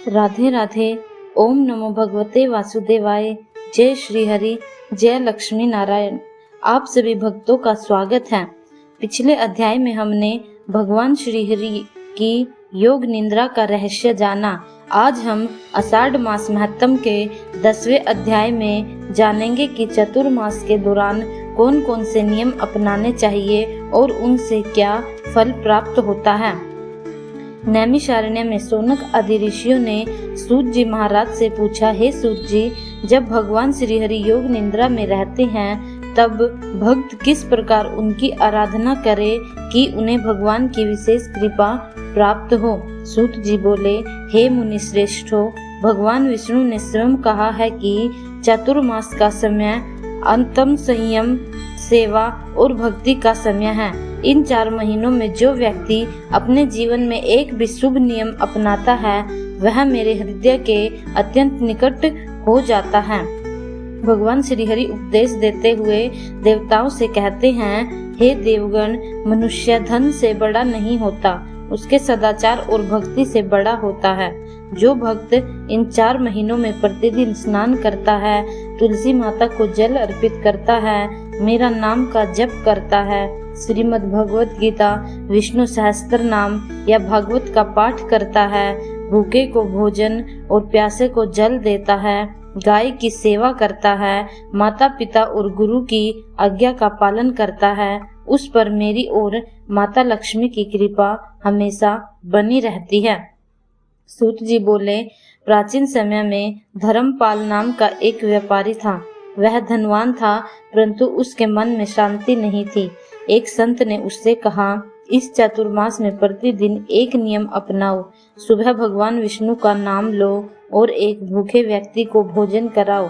राधे राधे। ओम नमो भगवते वासुदेवाय। जय श्री हरि, जय लक्ष्मी नारायण। आप सभी भक्तों का स्वागत है। पिछले अध्याय में हमने भगवान श्री हरि की योग निद्रा का रहस्य जाना। आज हम आषाढ़ मास महत्तम के 10वें अध्याय में जानेंगे कि चतुर्मास के दौरान कौन कौन से नियम अपनाने चाहिए और उनसे क्या फल प्राप्त होता है। नैमिषारण्य में शौनक आदि ऋषियों ने सूत जी महाराज से पूछा, हे सूत जी, जब भगवान श्री हरि योग निद्रा में रहते हैं तब भक्त किस प्रकार उनकी आराधना करे कि उन्हें भगवान की विशेष कृपा प्राप्त हो। सूत जी बोले, हे मुनि श्रेष्ठो, भगवान विष्णु ने स्वयं कहा है कि चतुर्मास का समय अंतम संयम, सेवा और भक्ति का समय है। इन 4 महीनों में जो व्यक्ति अपने जीवन में एक भी शुभ नियम अपनाता है वह मेरे हृदय के अत्यंत निकट हो जाता है। भगवान श्री हरि उपदेश देते हुए देवताओं से कहते हैं, हे देवगण, मनुष्य धन से बड़ा नहीं होता, उसके सदाचार और भक्ति से बड़ा होता है। जो भक्त इन 4 महीनों में प्रतिदिन स्नान करता है, तुलसी माता को जल अर्पित करता है, मेरा नाम का जप करता है, श्रीमद् भगवत गीता, विष्णु सहस्त्र नाम या भागवत का पाठ करता है, भूखे को भोजन और प्यासे को जल देता है, गाय की सेवा करता है, माता पिता और गुरु की आज्ञा का पालन करता है, उस पर मेरी और माता लक्ष्मी की कृपा हमेशा बनी रहती है। सूत जी बोले, प्राचीन समय में धर्मपाल नाम का एक व्यापारी था। वह धनवान था परंतु उसके मन में शांति नहीं थी। एक संत ने उससे कहा, इस चतुर्मास में प्रतिदिन एक नियम अपनाओ। सुबह भगवान विष्णु का नाम लो और एक भूखे व्यक्ति को भोजन कराओ।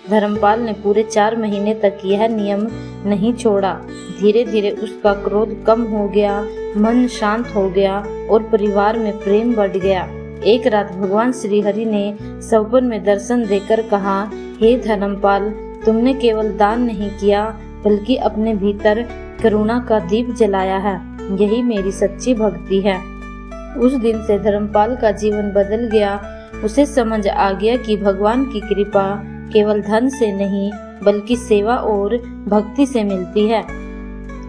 धर्मपाल ने पूरे 4 महीने तक यह नियम नहीं छोड़ा। धीरे धीरे उसका क्रोध कम हो गया, मन शांत हो गया और परिवार में प्रेम बढ़ गया। एक रात भगवान श्री हरि ने सपन में दर्शन देकर कहा, हे धर्मपाल, तुमने केवल दान नहीं किया बल्कि अपने भीतर करुणा का दीप जलाया है। यही मेरी सच्ची भक्ति है। उस दिन से धर्मपाल का जीवन बदल गया। उसे समझ आ गया कि भगवान की कृपा केवल धन से नहीं बल्कि सेवा और भक्ति से मिलती है।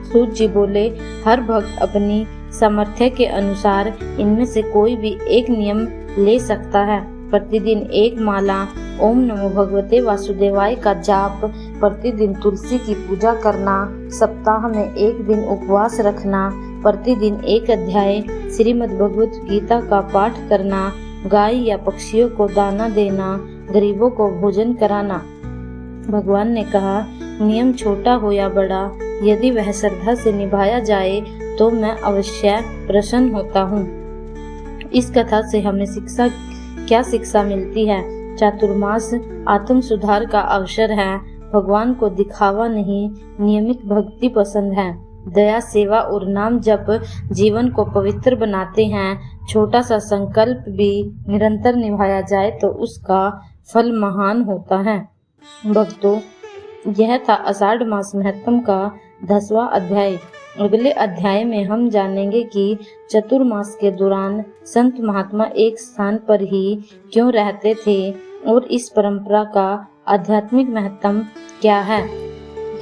सूत जी बोले, हर भक्त अपनी सामर्थ्य के अनुसार इनमें से कोई भी एक नियम ले सकता है। प्रतिदिन एक माला ओम नमो भगवते वासुदेवाय का जाप, प्रतिदिन तुलसी की पूजा करना, सप्ताह में एक दिन उपवास रखना, प्रतिदिन एक अध्याय श्रीमद् भगवत गीता का पाठ करना, गाय या पक्षियों को दाना देना, गरीबों को भोजन कराना। भगवान ने कहा, नियम छोटा हो या बड़ा, यदि वह श्रद्धा से निभाया जाए तो मैं अवश्य प्रसन्न होता हूँ। इस कथा से हमें क्या शिक्षा मिलती है? चातुर्मास आत्म सुधार का अवसर है। भगवान को दिखावा नहीं, नियमित भक्ति पसंद है। दया, सेवा और नाम जप जीवन को पवित्र बनाते हैं। छोटा सा संकल्प भी निरंतर निभाया जाए तो उसका फल महान होता है। भक्तों, यह था आषाढ़ मास महत्तम का 10वां अध्याय। अगले अध्याय में हम जानेंगे कि चतुर्मास के दौरान संत महात्मा एक स्थान पर ही क्यों रहते थे और इस परंपरा का आध्यात्मिक महत्व क्या है।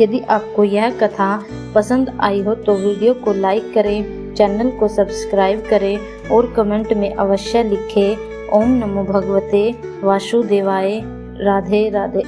यदि आपको यह कथा पसंद आई हो तो वीडियो को लाइक करें, चैनल को सब्सक्राइब करें और कमेंट में अवश्य लिखें। ओम नमो भगवते वासुदेवाय। राधे राधे।